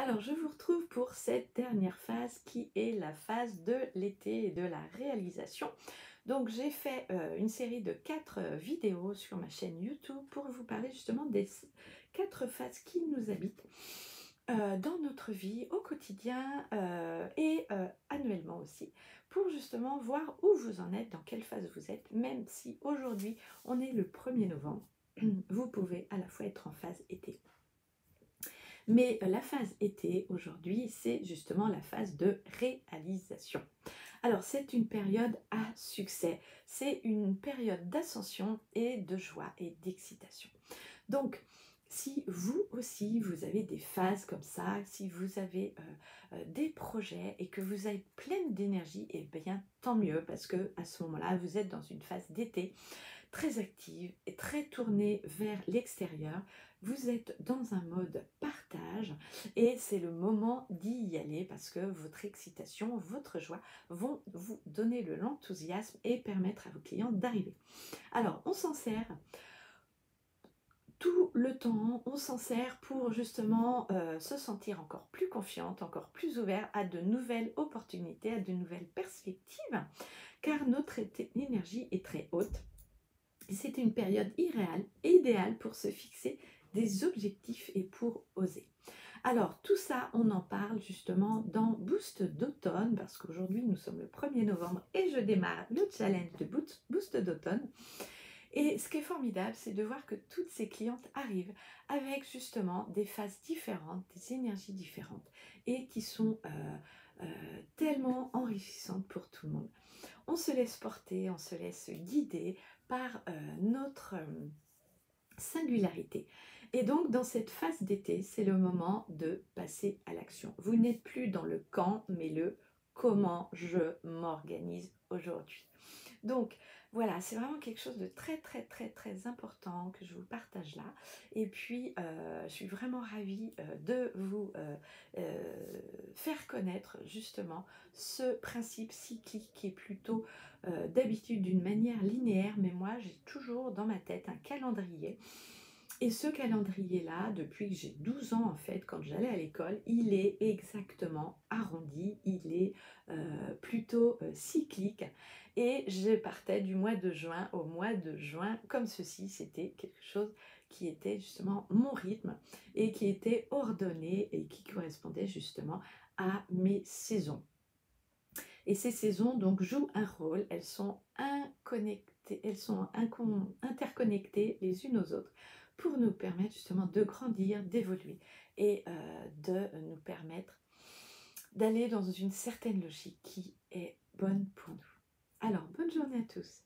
Alors, je vous retrouve pour cette dernière phase qui est la phase de l'été et de la réalisation. Donc, j'ai fait une série de 4 vidéos sur ma chaîne YouTube pour vous parler justement des 4 phases qui nous habitent dans notre vie au quotidien et annuellement aussi, pour justement voir où vous en êtes, dans quelle phase vous êtes, même si aujourd'hui on est le 1er novembre, vous pouvez à la fois être en phase été. Mais la phase été, aujourd'hui, c'est justement la phase de réalisation. Alors, c'est une période à succès, c'est une période d'ascension et de joie et d'excitation. Donc, si vous aussi, vous avez des phases comme ça, si vous avez des projets et que vous êtes pleine d'énergie, eh bien, tant mieux, parce que à ce moment-là, vous êtes dans une phase d'été très active et très tournée vers l'extérieur. Vous êtes dans un mode partage et c'est le moment d'y aller parce que votre excitation, votre joie vont vous donner l'enthousiasme et permettre à vos clients d'arriver. Alors, on s'en sert tout le temps, on s'en sert pour justement se sentir encore plus confiante, encore plus ouvert à de nouvelles opportunités, à de nouvelles perspectives, car notre énergie est très haute. C'est une période idéale pour se fixer des objectifs et pour oser. Alors tout ça, on en parle justement dans Boost d'automne, parce qu'aujourd'hui nous sommes le 1er novembre et je démarre le challenge de Boost d'automne. Et ce qui est formidable, c'est de voir que toutes ces clientes arrivent avec justement des phases différentes, des énergies différentes et qui sont tellement enrichissantes pour tout le monde. On se laisse porter, on se laisse guider par notre singularité. Et donc, dans cette phase d'été, c'est le moment de passer à l'action. Vous n'êtes plus dans le quand, mais le comment je m'organise aujourd'hui. Donc, voilà, c'est vraiment quelque chose de très important que je vous partage là. Et puis, je suis vraiment ravie de vous faire connaître justement ce principe cyclique qui est plutôt d'habitude d'une manière linéaire, mais moi j'ai toujours dans ma tête un calendrier. Et ce calendrier-là, depuis que j'ai 12 ans en fait, quand j'allais à l'école, il est exactement arrondi, il est plutôt cyclique. Et je partais du mois de juin au mois de juin, comme ceci, c'était quelque chose qui était justement mon rythme et qui était ordonné et qui correspondait justement à mes saisons. Et ces saisons donc jouent un rôle, elles sont interconnectées les unes aux autres pour nous permettre justement de grandir, d'évoluer et de nous permettre d'aller dans une certaine logique qui est bonne pour nous. Alors, bonne journée à tous.